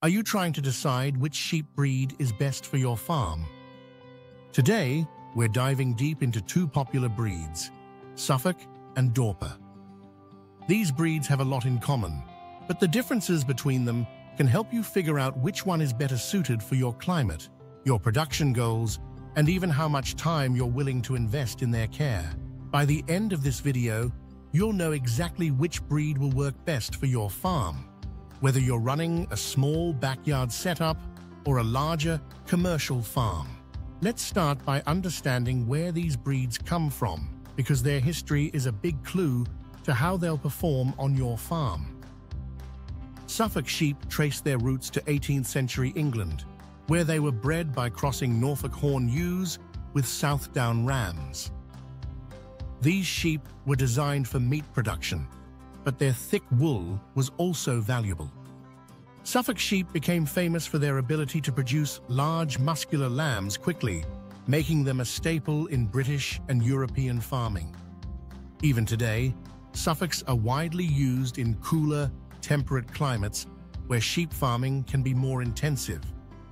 Are you trying to decide which sheep breed is best for your farm? Today, we're diving deep into two popular breeds, Suffolk and Dorper. These breeds have a lot in common, but the differences between them can help you figure out which one is better suited for your climate, your production goals, and even how much time you're willing to invest in their care. By the end of this video, you'll know exactly which breed will work best for your farm, whether you're running a small backyard setup or a larger commercial farm. Let's start by understanding where these breeds come from, because their history is a big clue to how they'll perform on your farm. Suffolk sheep trace their roots to 18th century England, where they were bred by crossing Norfolk horn ewes with Southdown rams. These sheep were designed for meat production, but their thick wool was also valuable. Suffolk sheep became famous for their ability to produce large, muscular lambs quickly, making them a staple in British and European farming. Even today, Suffolks are widely used in cooler, temperate climates where sheep farming can be more intensive,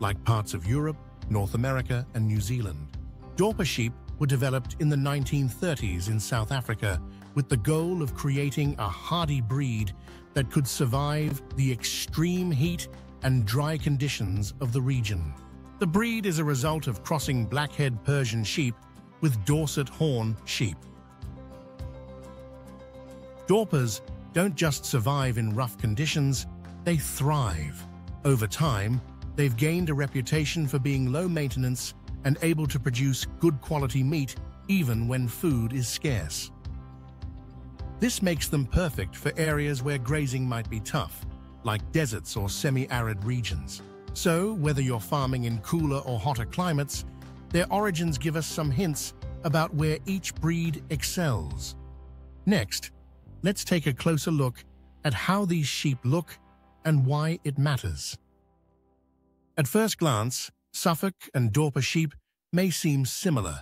like parts of Europe, North America, and New Zealand. Dorper sheep were developed in the 1930s in South Africa with the goal of creating a hardy breed that could survive the extreme heat and dry conditions of the region. The breed is a result of crossing blackhead Persian sheep with Dorset horn sheep. Dorpers don't just survive in rough conditions, they thrive. Over time, they've gained a reputation for being low maintenance and able to produce good quality meat even when food is scarce. This makes them perfect for areas where grazing might be tough, like deserts or semi-arid regions. So, whether you're farming in cooler or hotter climates, their origins give us some hints about where each breed excels. Next, let's take a closer look at how these sheep look and why it matters. At first glance, Suffolk and Dorper sheep may seem similar.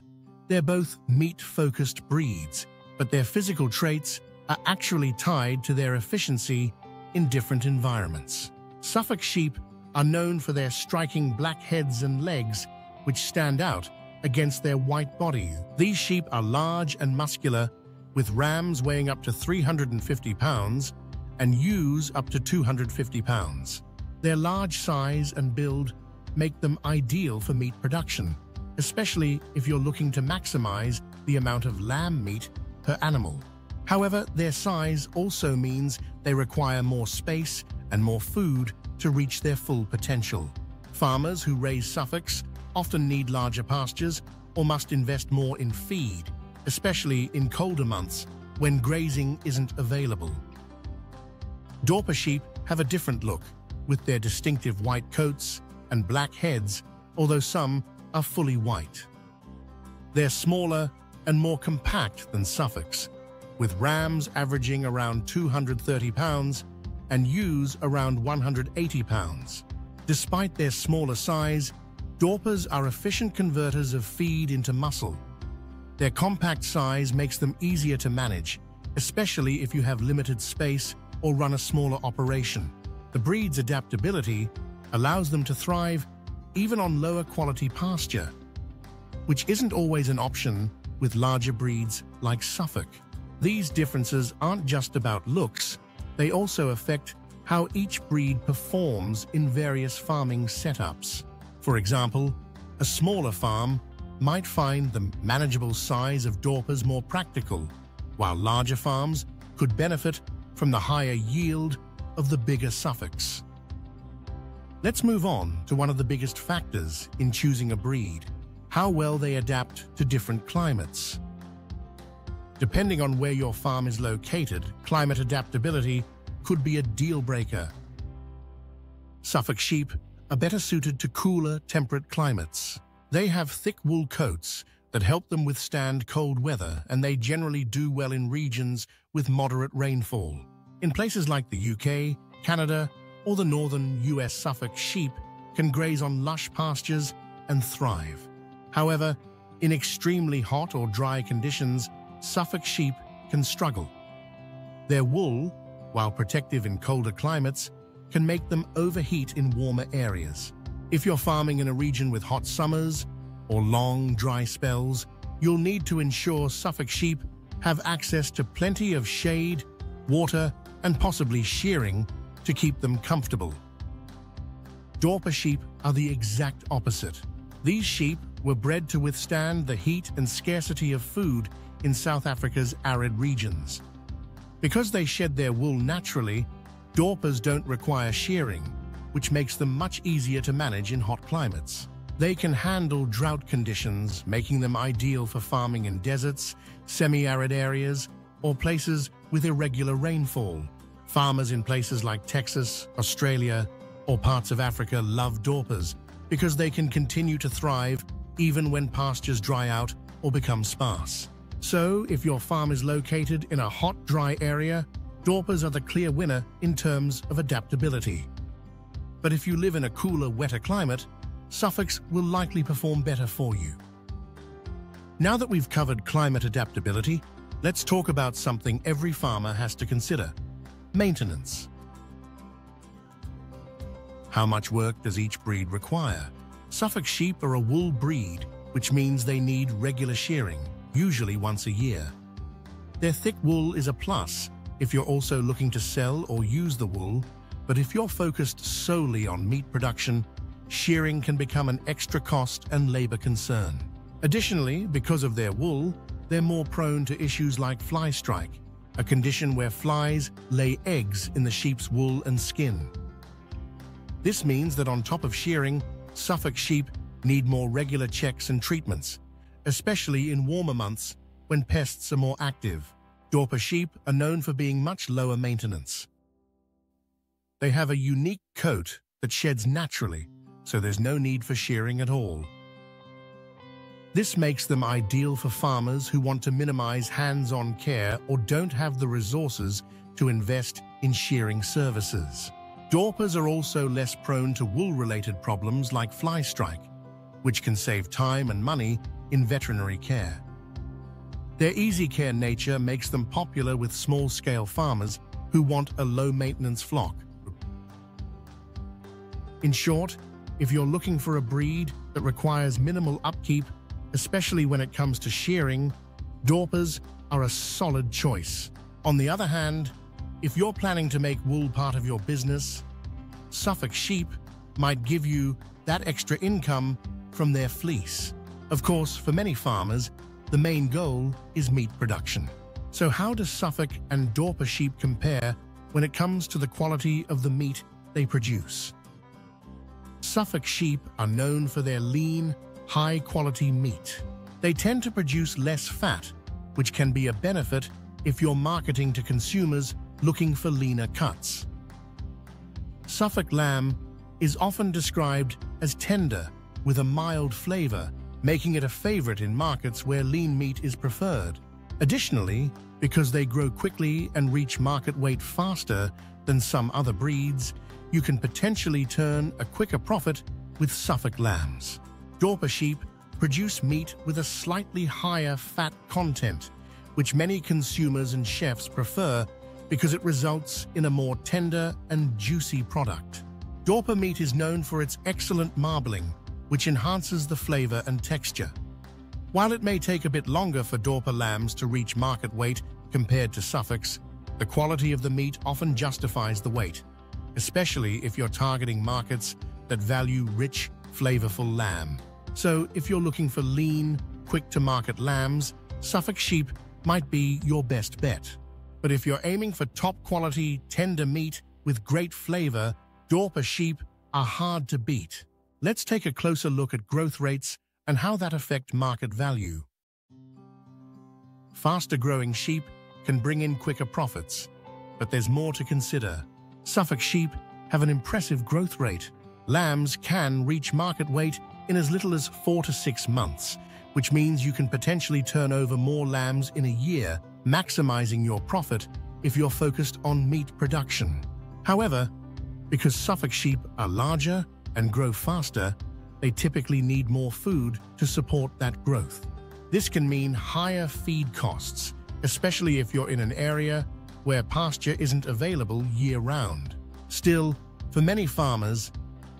They're both meat-focused breeds, but their physical traits are actually tied to their efficiency in different environments. Suffolk sheep are known for their striking black heads and legs, which stand out against their white body. These sheep are large and muscular, with rams weighing up to 350 pounds and ewes up to 250 pounds. Their large size and build make them ideal for meat production, especially if you're looking to maximize the amount of lamb meat per animal. However, their size also means they require more space and more food to reach their full potential. Farmers who raise Suffolks often need larger pastures or must invest more in feed, especially in colder months when grazing isn't available. Dorper sheep have a different look, with their distinctive white coats and black heads, although some are fully white. They're smaller and more compact than Suffolks, with rams averaging around 230 pounds and ewes around 180 pounds. Despite their smaller size, Dorpers are efficient converters of feed into muscle. Their compact size makes them easier to manage, especially if you have limited space or run a smaller operation. The breed's adaptability allows them to thrive even on lower quality pasture, which isn't always an option with larger breeds like Suffolk. These differences aren't just about looks, they also affect how each breed performs in various farming setups. For example, a smaller farm might find the manageable size of Dorpers more practical, while larger farms could benefit from the higher yield of the bigger Suffolks. Let's move on to one of the biggest factors in choosing a breed: how well they adapt to different climates. Depending on where your farm is located, climate adaptability could be a deal breaker. Suffolk sheep are better suited to cooler, temperate climates. They have thick wool coats that help them withstand cold weather, and they generally do well in regions with moderate rainfall. In places like the UK, Canada, or the northern US, Suffolk sheep can graze on lush pastures and thrive. However, in extremely hot or dry conditions, Suffolk sheep can struggle. Their wool, while protective in colder climates, can make them overheat in warmer areas. If you're farming in a region with hot summers or long, dry spells, you'll need to ensure Suffolk sheep have access to plenty of shade, water, and possibly shearing to keep them comfortable. Dorper sheep are the exact opposite. These sheep were bred to withstand the heat and scarcity of food in South Africa's arid regions. Because they shed their wool naturally, Dorpers don't require shearing, which makes them much easier to manage in hot climates. They can handle drought conditions, making them ideal for farming in deserts, semi-arid areas, or places with irregular rainfall. Farmers in places like Texas, Australia, or parts of Africa love Dorpers because they can continue to thrive even when pastures dry out or become sparse. So, if your farm is located in a hot, dry area, Dorpers are the clear winner in terms of adaptability. But if you live in a cooler, wetter climate, Suffolks will likely perform better for you. Now that we've covered climate adaptability, let's talk about something every farmer has to consider: maintenance. How much work does each breed require? Suffolk sheep are a wool breed, which means they need regular shearing, usually once a year. Their thick wool is a plus if you're also looking to sell or use the wool, but if you're focused solely on meat production, shearing can become an extra cost and labor concern. Additionally, because of their wool, they're more prone to issues like fly strike, a condition where flies lay eggs in the sheep's wool and skin. This means that on top of shearing, Suffolk sheep need more regular checks and treatments, especially in warmer months when pests are more active. Dorper sheep are known for being much lower maintenance. They have a unique coat that sheds naturally, so there's no need for shearing at all. This makes them ideal for farmers who want to minimize hands-on care or don't have the resources to invest in shearing services. Dorpers are also less prone to wool-related problems like fly strike, which can save time and money in veterinary care. Their easy-care nature makes them popular with small-scale farmers who want a low-maintenance flock. In short, if you're looking for a breed that requires minimal upkeep, especially when it comes to shearing, Dorpers are a solid choice. On the other hand, if you're planning to make wool part of your business, Suffolk sheep might give you that extra income from their fleece. Of course, for many farmers, the main goal is meat production. So how does Suffolk and Dorper sheep compare when it comes to the quality of the meat they produce? Suffolk sheep are known for their lean, high-quality meat. They tend to produce less fat, which can be a benefit if you're marketing to consumers looking for leaner cuts. Suffolk lamb is often described as tender with a mild flavor, making it a favorite in markets where lean meat is preferred. Additionally, because they grow quickly and reach market weight faster than some other breeds, you can potentially turn a quicker profit with Suffolk lambs. Dorper sheep produce meat with a slightly higher fat content, which many consumers and chefs prefer because it results in a more tender and juicy product. Dorper meat is known for its excellent marbling, which enhances the flavor and texture. While it may take a bit longer for Dorper lambs to reach market weight compared to Suffolks, the quality of the meat often justifies the wait, especially if you're targeting markets that value rich, flavorful lamb. So if you're looking for lean, quick-to-market lambs, Suffolk sheep might be your best bet. But if you're aiming for top-quality, tender meat with great flavor, Dorper sheep are hard to beat. Let's take a closer look at growth rates and how that affect market value. Faster-growing sheep can bring in quicker profits, but there's more to consider. Suffolk sheep have an impressive growth rate. Lambs can reach market weight in as little as 4 to 6 months, which means you can potentially turn over more lambs in a year, maximizing your profit if you're focused on meat production. However, because Suffolk sheep are larger and grow faster, they typically need more food to support that growth. This can mean higher feed costs, especially if you're in an area where pasture isn't available year-round. Still, For many farmers,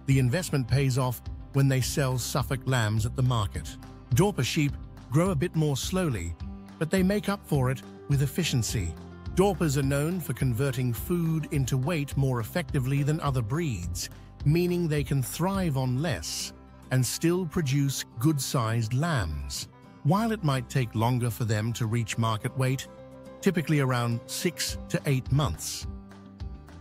the investment pays off when they sell Suffolk lambs at the market. Dorper sheep grow a bit more slowly, but they make up for it with efficiency. Dorpers are known for converting food into weight more effectively than other breeds, meaning they can thrive on less and still produce good-sized lambs. While it might take longer for them to reach market weight, typically around 6 to 8 months,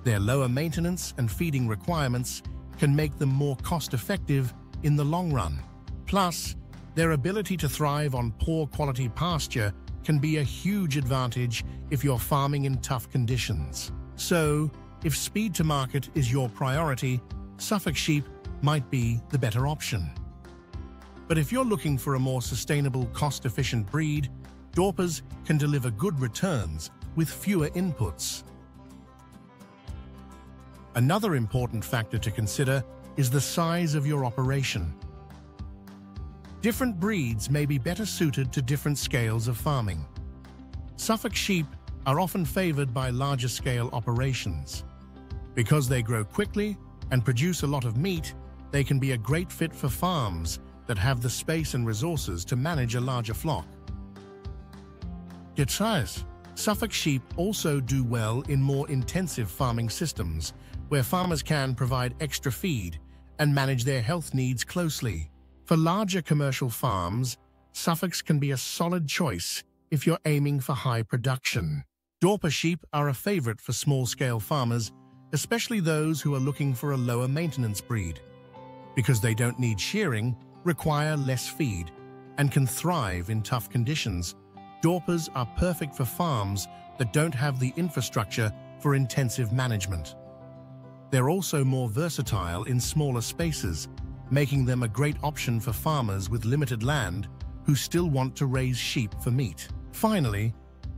their lower maintenance and feeding requirements can make them more cost-effective in the long run. Plus, their ability to thrive on poor quality pasture can be a huge advantage if you're farming in tough conditions. So, if speed to market is your priority, Suffolk sheep might be the better option. But if you're looking for a more sustainable, cost-efficient breed, Dorpers can deliver good returns with fewer inputs. Another important factor to consider is the size of your operation. Different breeds may be better suited to different scales of farming. Suffolk sheep are often favored by larger-scale operations. Because they grow quickly and produce a lot of meat, they can be a great fit for farms that have the space and resources to manage a larger flock. Besides, Suffolk sheep also do well in more intensive farming systems, where farmers can provide extra feed and manage their health needs closely. For larger commercial farms, Suffolks can be a solid choice if you're aiming for high production. Dorper sheep are a favorite for small-scale farmers, especially those who are looking for a lower maintenance breed. Because they don't need shearing, require less feed, and can thrive in tough conditions, Dorpers are perfect for farms that don't have the infrastructure for intensive management. They're also more versatile in smaller spaces, making them a great option for farmers with limited land who still want to raise sheep for meat. Finally,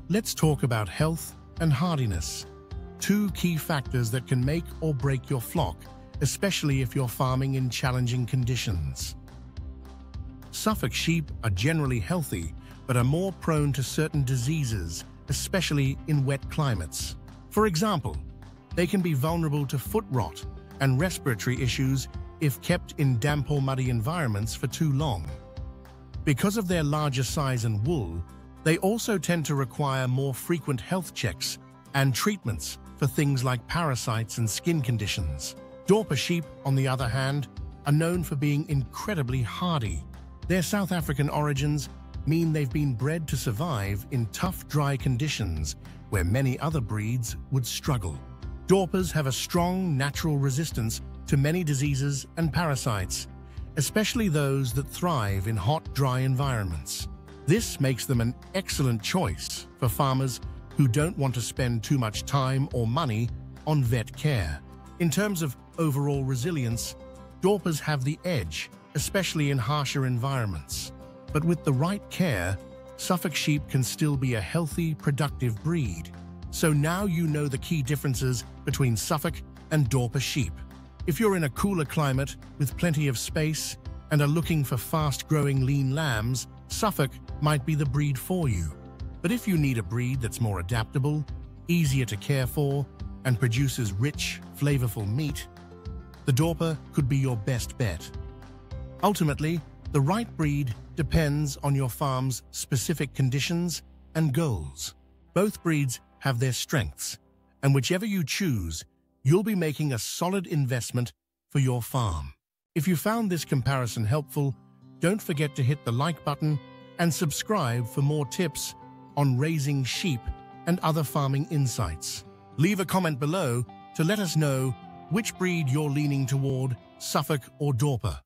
let's talk about health and hardiness, two key factors that can make or break your flock, especially if you're farming in challenging conditions. Suffolk sheep are generally healthy, but are more prone to certain diseases, especially in wet climates. For example, they can be vulnerable to foot rot and respiratory issues if kept in damp or muddy environments for too long. Because of their larger size and wool, they also tend to require more frequent health checks and treatments for things like parasites and skin conditions. Dorper sheep, on the other hand, are known for being incredibly hardy. Their South African origins mean they've been bred to survive in tough, dry conditions where many other breeds would struggle. Dorpers have a strong natural resistance to many diseases and parasites, especially those that thrive in hot, dry environments. This makes them an excellent choice for farmers who don't want to spend too much time or money on vet care. In terms of overall resilience, Dorpers have the edge, especially in harsher environments. But with the right care, Suffolk sheep can still be a healthy, productive breed. So now you know the key differences between Suffolk and Dorper sheep. If you're in a cooler climate with plenty of space and are looking for fast-growing lean lambs, Suffolk might be the breed for you. But if you need a breed that's more adaptable, easier to care for, and produces rich, flavorful meat, the Dorper could be your best bet. Ultimately, the right breed depends on your farm's specific conditions and goals. Both breeds have their strengths, and whichever you choose, you'll be making a solid investment for your farm. If you found this comparison helpful, don't forget to hit the like button and subscribe for more tips on raising sheep and other farming insights. Leave a comment below to let us know which breed you're leaning toward, Suffolk or Dorper.